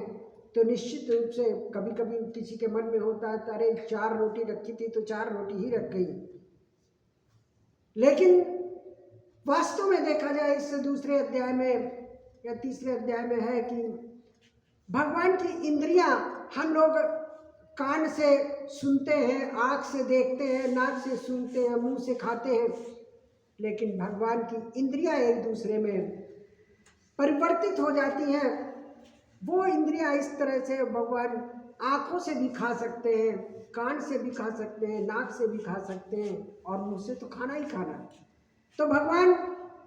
तो निश्चित रूप से कभी कभी किसी के मन में होता है, अरे 4 रोटी रखी थी तो 4 रोटी ही रख गई। लेकिन वास्तव में देखा जाए इस दूसरे अध्याय में या तीसरे अध्याय में है कि भगवान की इंद्रियां, हम लोग कान से सुनते हैं, आँख से देखते हैं, नाक से सूंघते हैं, मुंह से खाते हैं, लेकिन भगवान की इंद्रियां एक दूसरे में परिवर्तित हो जाती हैं। वो इंद्रियां इस तरह से भगवान आँखों से भी खा सकते हैं, कान से भी खा सकते हैं, नाक से भी खा सकते हैं, और मुंह से तो खाना ही खाना। तो भगवान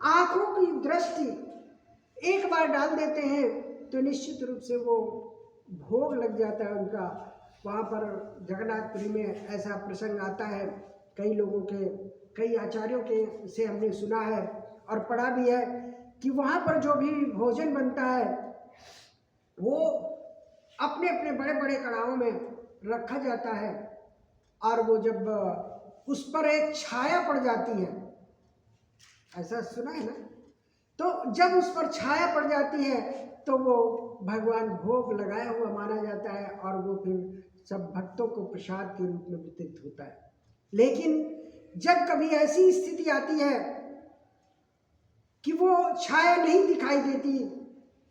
आँखों की दृष्टि एक बार डाल देते हैं तो निश्चित रूप से वो भोग लग जाता है उनका। वहाँ पर जगन्नाथपुरी में ऐसा प्रसंग आता है, कई लोगों के, कई आचार्यों के से हमने सुना है और पढ़ा भी है कि वहाँ पर जो भी भोजन बनता है वो अपने अपने बड़े बड़े कड़ाहों में रखा जाता है, और वो जब उस पर एक छाया पड़ जाती है, ऐसा सुना है ना, तो जब उस पर छाया पड़ जाती है तो वो भगवान भोग लगाया हुआ माना जाता है, और वो फिर सब भक्तों को प्रसाद के रूप में वितरित होता है। लेकिन जब कभी ऐसी स्थिति आती है कि वो छाया नहीं दिखाई देती,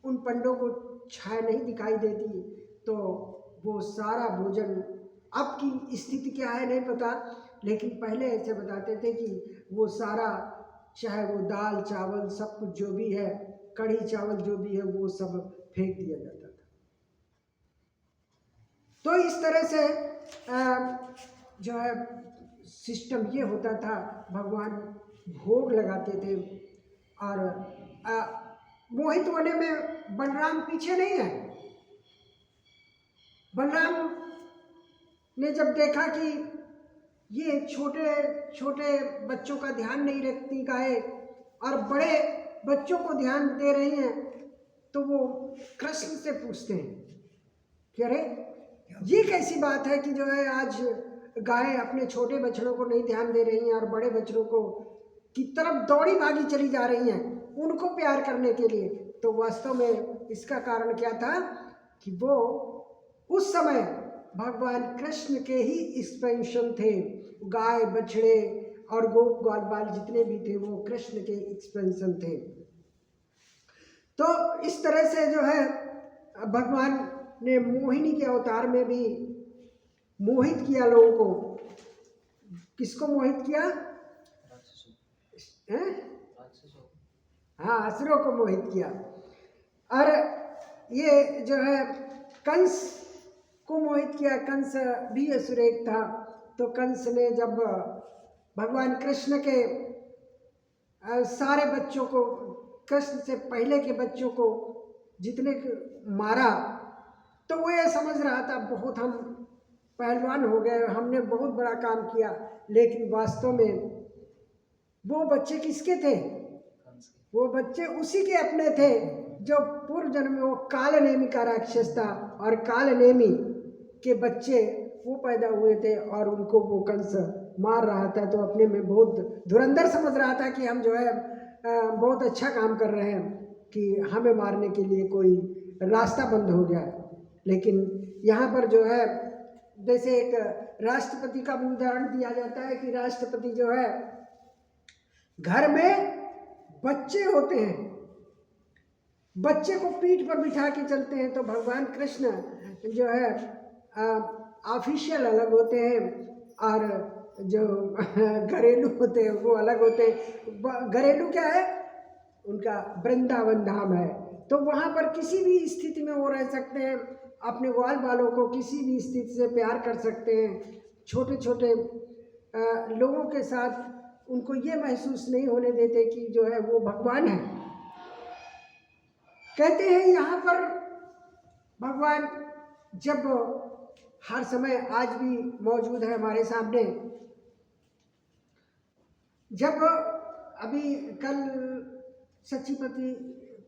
उन पंडों को छाया नहीं दिखाई देती, तो वो सारा भोजन, अब की स्थिति क्या है नहीं पता, लेकिन पहले ऐसे बताते थे कि वो सारा, चाहे वो दाल चावल सब कुछ जो भी है, कढ़ी चावल जो भी है, वो सब फेंक दिया जाता था। तो इस तरह से जो है सिस्टम ये होता था, भगवान भोग लगाते थे। और मोहित होने में बलराम पीछे नहीं है। बलराम ने जब देखा कि ये छोटे छोटे बच्चों का ध्यान नहीं रखती गाय और बड़े बच्चों को ध्यान दे रही हैं, तो वो कृष्ण से पूछते हैं कि अरे ये कैसी बात है कि जो है आज गाय अपने छोटे बछड़ों को नहीं ध्यान दे रही हैं और बड़े बछड़ों को की तरफ दौड़ी भागी चली जा रही हैं उनको प्यार करने के लिए। तो वास्तव में इसका कारण क्या था कि वो उस समय भगवान कृष्ण के ही एक्सपेंशन थे। गाय बछड़े और गोप ग्वाल बाल जितने भी थे वो कृष्ण के एक्सपेंशन थे। तो इस तरह से जो है भगवान ने मोहिनी के अवतार में भी मोहित किया लोगों को। किसको मोहित किया? हैं? हाँ, असुरों को मोहित किया। और ये जो है कंस को मोहित किया। कंस भी असुर एक था। तो कंस ने जब भगवान कृष्ण के सारे बच्चों को, कृष्ण से पहले के बच्चों को जितने मारा, तो वो ये समझ रहा था बहुत हम पहलवान हो गए, हमने बहुत बड़ा काम किया। लेकिन वास्तव में वो बच्चे किसके थे? वो बच्चे उसी के अपने थे जो पूर्व जन्म में वो कालनेमी का राक्षस था, और कालनेमी के बच्चे वो पैदा हुए थे और उनको वो कंस मार रहा था। तो अपने में बहुत धुरंधर समझ रहा था कि हम जो है बहुत अच्छा काम कर रहे हैं कि हमें मारने के लिए कोई रास्ता बंद हो गया। लेकिन यहाँ पर जो है जैसे एक राष्ट्रपति का भी उदाहरण दिया जाता है कि राष्ट्रपति जो है घर में बच्चे होते हैं, बच्चे को पीठ पर बिठा के चलते हैं। तो भगवान कृष्ण जो है ऑफिशियल अलग होते हैं और जो घरेलू होते हैं वो अलग होते हैं। घरेलू क्या है? उनका वृंदावन धाम है। तो वहाँ पर किसी भी स्थिति में वो रह सकते हैं, अपने ग्वाल बालों को किसी भी स्थिति से प्यार कर सकते हैं। छोटे छोटे लोगों के साथ उनको ये महसूस नहीं होने देते कि जो है वो भगवान है। कहते हैं यहाँ पर भगवान जब हर समय आज भी मौजूद है हमारे सामने। जब अभी कल सचिपति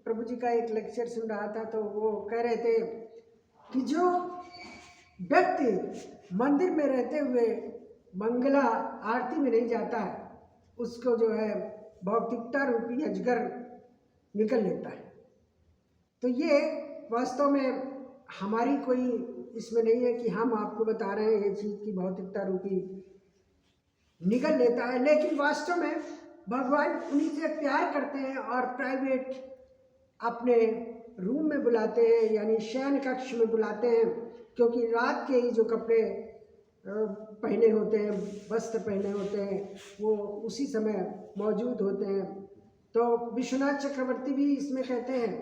प्रभु जी का एक लेक्चर सुन रहा था, तो वो कह रहे थे कि जो व्यक्ति मंदिर में रहते हुए मंगला आरती में नहीं जाता है, उसको जो है भौतिकता रूपी अजगर निकल लेता है। तो ये वास्तव में हमारी कोई इसमें नहीं है कि हम आपको बता रहे हैं ये चीज़ की भौतिकता रूपी निकल लेता है, लेकिन वास्तव में भगवान उन्हीं से प्यार करते हैं और प्राइवेट अपने रूम में बुलाते हैं, यानी शयन कक्ष में बुलाते हैं। क्योंकि रात के ही जो कपड़े पहने होते हैं, वस्त्र पहने होते हैं, वो उसी समय मौजूद होते हैं। तो विश्वनाथ चक्रवर्ती भी इसमें कहते हैं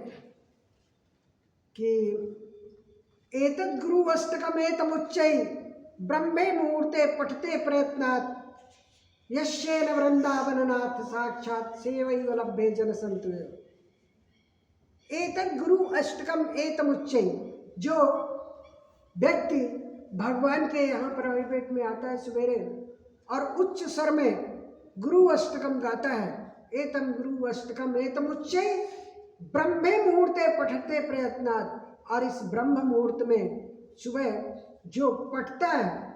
कि एतद् गुरु अष्टकमेतमुच्चै ब्रह्मे मुहूर्ते पठते प्रयत्नात् यस्येन वृंदावननाथ साक्षात् सेवैव लभ्ये जनसंतुयो। एतद् गुरु अष्टकम एतमुच्चै, जो व्यक्ति भगवान के यहाँ प्राइवेट में आता है सवेरे और उच्च स्वर में गुरु अष्टकम गाता है, एतम गुरु अष्टकम एतमुच्चै ब्रह्मे मुहूर्ते पठते प्रयत्नात्, और इस ब्रह्म मुहूर्त में सुबह जो पढ़ता है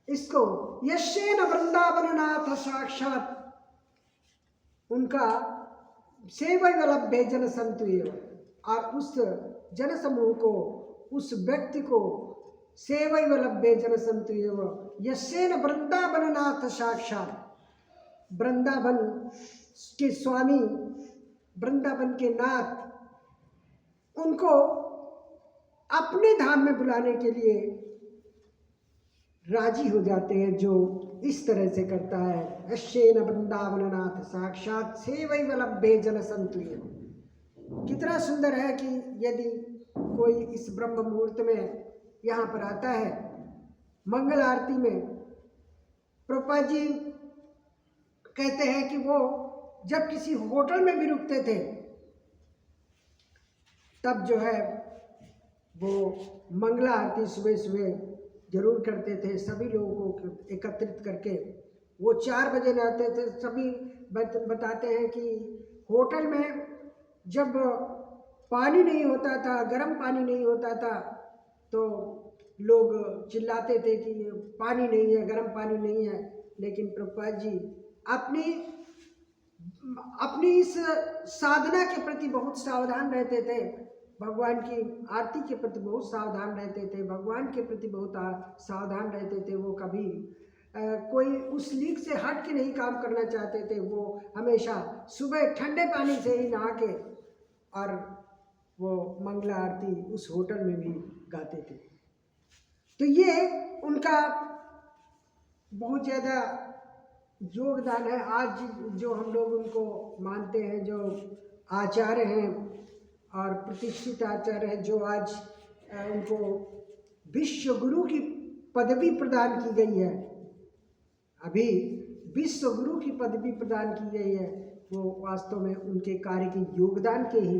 इसको यस्येन वृंदावननाथ साक्षात्, उनका सेवैव लभ्ये जनसंतुयो, और उस जनसमूह को, उस व्यक्ति को सेवैव लभ्ये जनसंतुयो यस्येन वृंदावननाथ साक्षात्, वृंदावन के स्वामी, वृंदावन के नाथ उनको अपने धाम में बुलाने के लिए राजी हो जाते हैं, जो इस तरह से करता है। यस्येन वृंदावननाथ साक्षात् सेवैव लभ्ये जनसंतुयो। कितना सुंदर है कि यदि कोई इस ब्रह्म मुहूर्त में यहाँ पर आता है मंगल आरती में, प्रभुपाद जी कहते हैं कि वो जब किसी होटल में भी रुकते थे तब जो है वो मंगला आरती सुबह सुबह जरूर करते थे। सभी लोगों को एकत्रित करके वो 4 बजे रहते थे। सभी बताते हैं कि होटल में जब पानी नहीं होता था, गर्म पानी नहीं होता था, तो लोग चिल्लाते थे कि पानी नहीं है, गर्म पानी नहीं है। लेकिन प्रभुपाद जी अपनी इस साधना के प्रति बहुत सावधान रहते थे, भगवान की आरती के प्रति बहुत सावधान रहते थे, भगवान के प्रति बहुत सावधान रहते थे। वो कभी कोई उस लीक से हट के नहीं काम करना चाहते थे। वो हमेशा सुबह ठंडे पानी से ही नहा के और वो मंगला आरती उस होटल में भी गाते थे। तो ये उनका बहुत ज़्यादा योगदान है। आज जो हम लोग उनको मानते हैं, जो आचार्य हैं और प्रतिष्ठित आचार्य हैं, जो आज उनको विश्व गुरु की पदवी प्रदान की गई है, अभी विश्व गुरु की पदवी प्रदान की गई है, वो वास्तव में उनके कार्य के योगदान के ही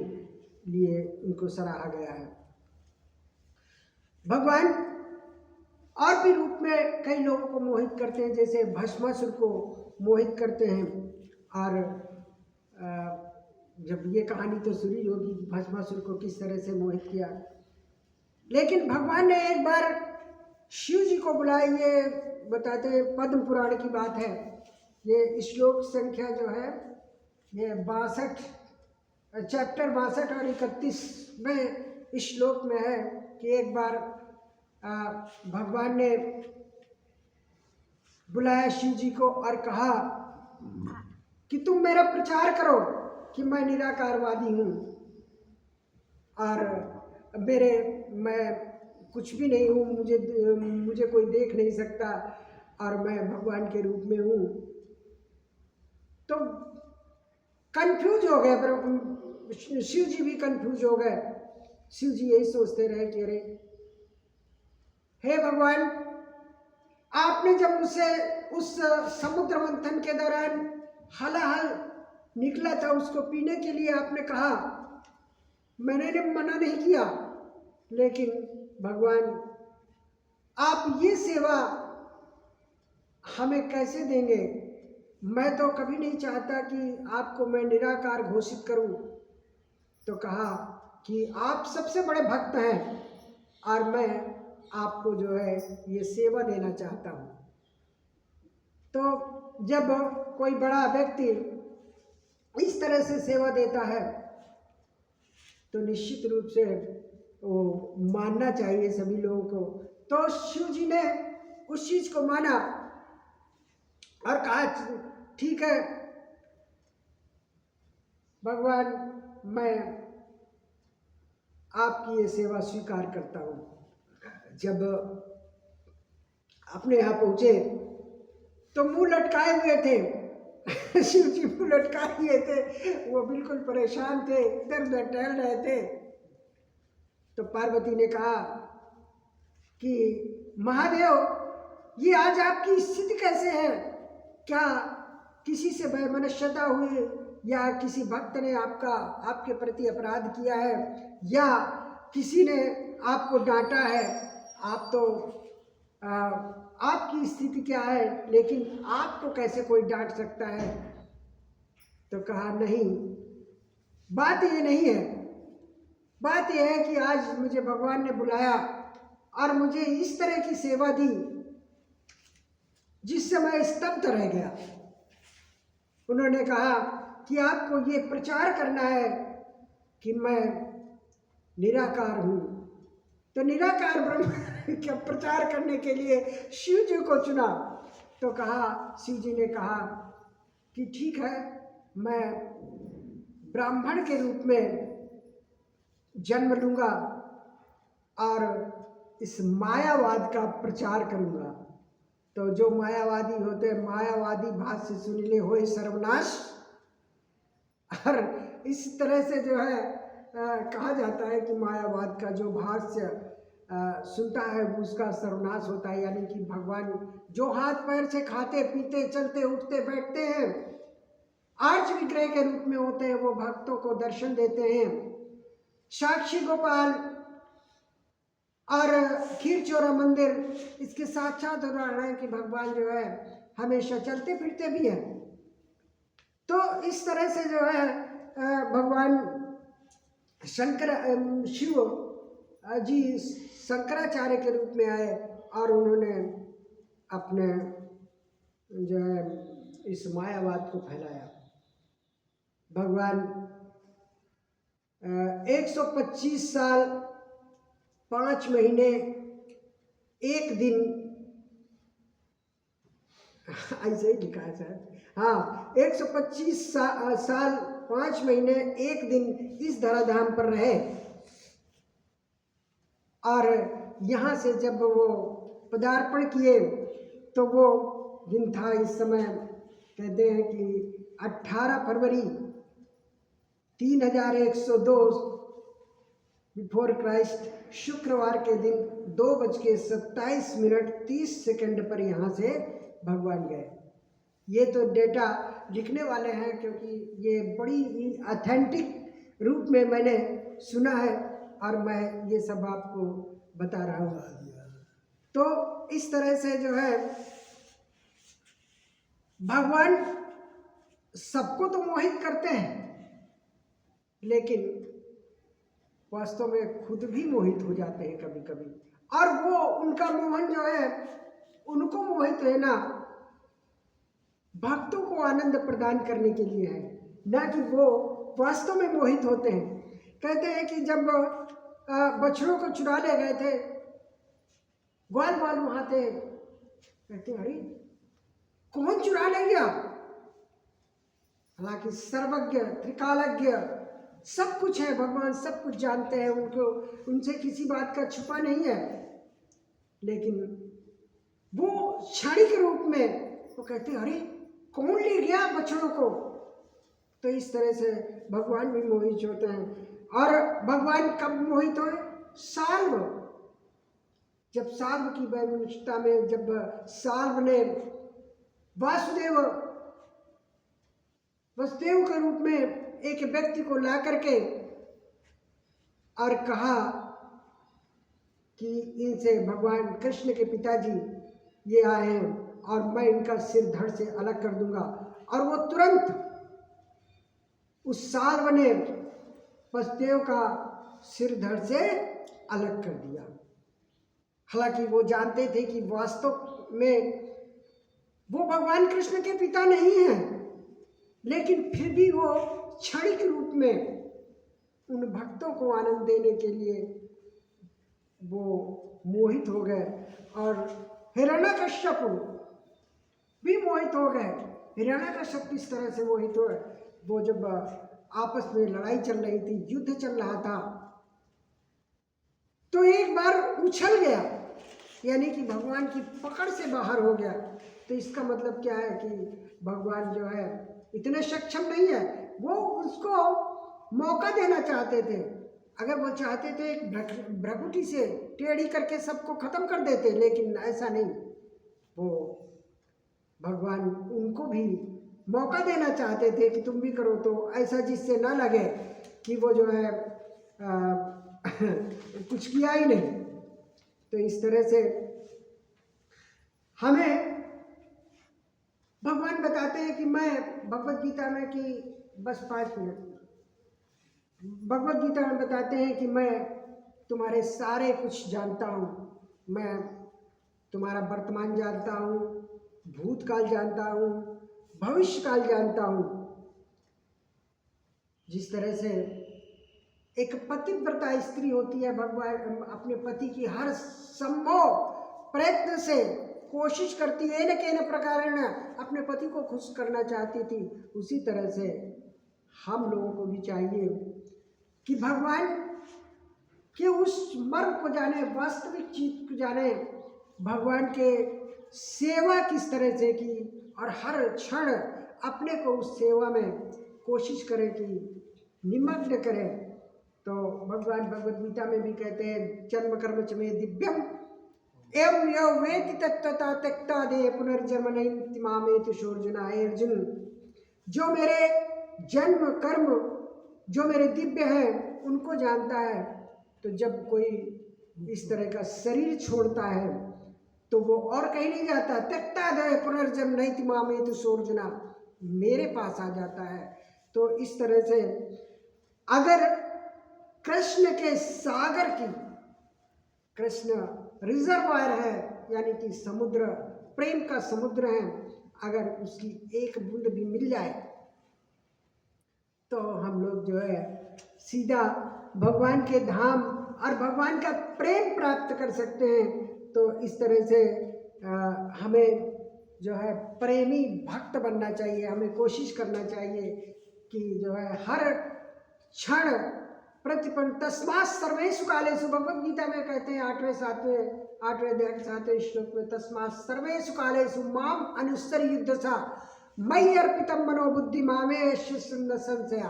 लिए उनको सराहा गया है। भगवान और भी रूप में कई लोगों को मोहित करते हैं, जैसे भस्मासुर को मोहित करते हैं। और जब ये कहानी तो सुनी होगी भस्मासुर को किस तरह से मोहित किया, लेकिन भगवान ने एक बार शिव जी को बुलाया। ये बताते हैं पद्म पुराण की बात है, ये श्लोक संख्या जो है ये 62 चैप्टर 62 और 31 में श्लोक में है कि एक बार भगवान ने बुलाया शिव जी को और कहा कि तुम मेरा प्रचार करो कि मैं निराकारवादी हूँ और मैं कुछ भी नहीं हूँ, मुझे कोई देख नहीं सकता और मैं भगवान के रूप में हूँ। तो कंफ्यूज हो गए, पर शिव जी भी कंफ्यूज हो गए। शिव जी यही सोचते रहे कि अरे हे भगवान, आपने जब मुझसे उस समुद्र मंथन के दौरान हलाहल निकला था उसको पीने के लिए आपने कहा, मैंने मना नहीं किया, लेकिन भगवान आप ये सेवा हमें कैसे देंगे? मैं तो कभी नहीं चाहता कि आपको मैं निराकार घोषित करूं। तो कहा कि आप सबसे बड़े भक्त हैं और मैं आपको जो है ये सेवा देना चाहता हूं। तो जब कोई बड़ा व्यक्ति इस तरह से सेवा देता है तो निश्चित रूप से वो मानना चाहिए सभी लोगों को। तो शिव जी ने उस चीज को माना और कहा ठीक है भगवान, मैं आपकी ये सेवा स्वीकार करता हूँ। जब अपने यहाँ पहुँचे तो मुंह लटकाए हुए थे शिव जी मुंह लटकाए हुए थे, वो बिल्कुल परेशान थे, इधर उधर टहल रहे थे। तो पार्वती ने कहा कि महादेव, ये आज आपकी स्थिति कैसे है? क्या किसी से वैमनस्यता हुई या किसी भक्त ने आपके प्रति अपराध किया है या किसी ने आपको डांटा है? आप तो आपकी स्थिति क्या है, लेकिन आपको कैसे कोई डांट सकता है? तो कहा नहीं, बात ये नहीं है। बात यह है कि आज मुझे भगवान ने बुलाया और मुझे इस तरह की सेवा दी जिससे मैं स्तब्ध रह गया। उन्होंने कहा कि आपको ये प्रचार करना है कि मैं निराकार हूँ। तो निराकार ब्रह्म का प्रचार करने के लिए शिव जी को चुना। तो शिव जी ने कहा कि ठीक है, मैं ब्राह्मण के रूप में जन्म लूँगा और इस मायावाद का प्रचार करूँगा। तो जो मायावादी होते हैं, मायावादी भाष्य सुन ले होए सर्वनाश। और इस तरह से जो है कहा जाता है कि मायावाद का जो भाष्य सुनता है उसका सर्वनाश होता है। यानी कि भगवान जो हाथ पैर से खाते पीते चलते उठते बैठते हैं, आर्च विग्रह के रूप में होते हैं, वो भक्तों को दर्शन देते हैं। साक्षी गोपाल और खीरचोरा मंदिर इसके साक्षात उदाहरण है कि भगवान जो है हमेशा चलते फिरते भी हैं। तो इस तरह से जो है भगवान शिव जी शंकराचार्य के रूप में आए और उन्होंने अपने जो है इस मायावाद को फैलाया। भगवान 125 साल 5 महीने 1 दिन ऐसे ही लिखा है सर, हाँ 125 साल 5 महीने 1 दिन इस धराधाम पर रहे और यहाँ से जब वो पदार्पण किए तो वो दिन था, इस समय कहते हैं कि 18 फरवरी 3102 बिफोर क्राइस्ट, शुक्रवार के दिन 2:27:30 पर यहाँ से भगवान गए। ये तो डेटा लिखने वाले हैं, क्योंकि ये बड़ी ही ऑथेंटिक रूप में मैंने सुना है और मैं ये सब आपको बता रहा हूँ। तो इस तरह से जो है भगवान सबको तो मोहित करते हैं, लेकिन वास्तव में खुद भी मोहित हो जाते हैं कभी कभी। और वो उनका मोहन जो है, उनको मोहित है ना भक्तों को आनंद प्रदान करने के लिए है, ना कि वो वास्तव में मोहित होते हैं। कहते हैं कि जब बछड़ों को चुरा ले गए थे, ग्वाल बाल वहां थे, कहते अरे कौन चुरा ले गया? हालांकि सर्वज्ञ त्रिकालज्ञ सब कुछ है, भगवान सब कुछ जानते हैं, उनको उनसे किसी बात का छुपा नहीं है। लेकिन वो क्षणिक रूप में वो कहते हैं अरे कौन ले गया बछड़ों को? तो इस तरह से भगवान भी मोहित होते हैं। और भगवान कब मोहित हुए? साल्व, जब साल्व की वैभवता में, जब साल्व ने वासुदेव के रूप में एक व्यक्ति को ला करके और कहा कि इनसे भगवान कृष्ण के पिताजी ये आए हैं और मैं इनका सिर धड़ से अलग कर दूंगा, और वो तुरंत उस साल्व ने वसुदेव का सिर धड़ से अलग कर दिया। हालांकि वो जानते थे कि वास्तव में वो भगवान कृष्ण के पिता नहीं हैं, लेकिन फिर भी वो क्षणिक रूप में उन भक्तों को आनंद देने के लिए वो मोहित हो गए। और हिरण्यकश्यप भी मोहित हो गए। हिरण्यकश्यप इस तरह से मोहित हुए, वो जब आपस में लड़ाई चल रही थी, युद्ध चल रहा था, तो एक बार उछल गया, यानी कि भगवान की पकड़ से बाहर हो गया। तो इसका मतलब क्या है कि भगवान जो है इतने सक्षम नहीं है। वो उसको मौका देना चाहते थे। अगर वो चाहते थे एक भ्रकुटी से टेढ़ी करके सबको खत्म कर देते, लेकिन ऐसा नहीं। वो भगवान उनको भी मौका देना चाहते थे कि तुम भी करो, तो ऐसा जिससे ना लगे कि वो जो है कुछ किया ही नहीं। तो इस तरह से हमें भगवान बताते हैं कि मैं भगवत गीता में कि बस 5 मिनट, भगवत गीता में बताते हैं कि मैं तुम्हारे सारे कुछ जानता हूँ। मैं तुम्हारा वर्तमान जानता हूँ, भूतकाल जानता हूँ, भविष्यकाल जानता हूँ। जिस तरह से एक पतिव्रता स्त्री होती है, भगवान अपने पति की हर संभव प्रयत्न से कोशिश करती है, न के प्रकार अपने पति को खुश करना चाहती थी। उसी तरह से हम लोगों को भी चाहिए कि भगवान के उस मर्म को जाने, वास्तविक चीज को जाने, भगवान के सेवा किस तरह से की, और हर क्षण अपने को उस सेवा में कोशिश करें कि निमग्न करें। तो भगवान भगवद गीता में भी कहते हैं, जन्म कर्म च मे दिव्यम एवं यो वेति तत्वता त्यक्ता दे पुनर्जन्म नैति मामेति शोर्जुना। हे अर्जुन, जो मेरे जन्म कर्म जो मेरे दिव्य हैं उनको जानता है, तो जब कोई इस तरह का शरीर छोड़ता है तो वो और कहीं नहीं जाता। त्यक्ता दे पुनर्जन्म नैति मामेति शोर्जुना, मेरे पास आ जाता है। तो इस तरह से अगर कृष्ण के सागर की, कृष्ण रिजर्वायर है, यानी कि समुद्र, प्रेम का समुद्र है, अगर उसकी एक बूंद भी मिल जाए तो हम लोग जो है सीधा भगवान के धाम और भगवान का प्रेम प्राप्त कर सकते हैं। तो इस तरह से हमें जो है प्रेमी भक्त बनना चाहिए। हमें कोशिश करना चाहिए कि जो है हर क्षण प्रतिपन्न तस्मात् सर्वेषु कालेषु, भगवद गीता में कहते हैं 8वें अध्याय के 7वें श्लोक में, तस्मात् सर्वेषु कालेषु माम अनुसर युद्धसा मयि अर्पितम मनोबुद्धि मामे शिष्य संशया।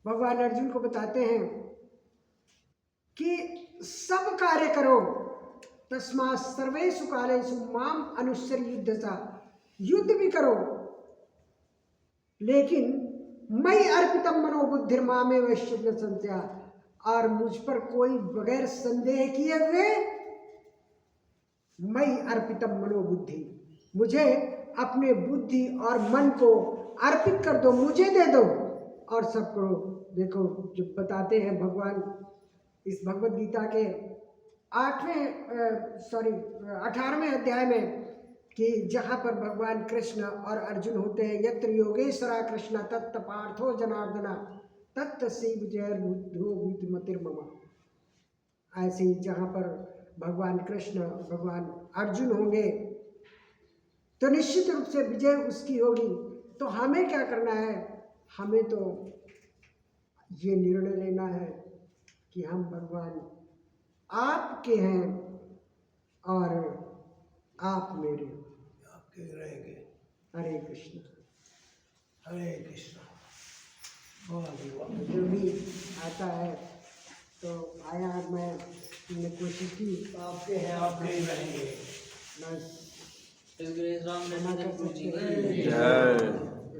भगवान अर्जुन को बताते हैं कि सब कार्य करो, तस्मात् सर्वेषु कालेषु माम अनुसर युद्धसा, युद्ध भी करो, लेकिन मयि अर्पितम मनोबुद्धि मामे वैश्य संशया, और मुझ पर कोई बगैर संदेह किए हुए मयि अर्पितम मनोबुद्धि, मुझे अपने बुद्धि और मन को अर्पित कर दो, मुझे दे दो और सब करो। देखो जो बताते हैं भगवान इस भगवद गीता के 18वें अध्याय में कि जहाँ पर भगवान कृष्ण और अर्जुन होते हैं, यत्र योगेश्वरा कृष्ण तत्त पार्थो जनार्दना तत्त शिव जय बुद्धो बुद्धिमतिर्मम। ऐसे ही जहाँ पर भगवान कृष्ण भगवान अर्जुन होंगे तो निश्चित रूप से विजय उसकी होगी। तो हमें क्या करना है, हमें तो ये निर्णय लेना है कि हम भगवान आपके हैं और आप मेरे, आपके रहेंगे। हरे कृष्ण। हरे कृष्ण। जो भी आता है तो आया, मैंने कोशिश की आपके हैं, आपके ही रहेंगे। बस इस ग्रेस राम ने क्षमा कर सकते हैं। जय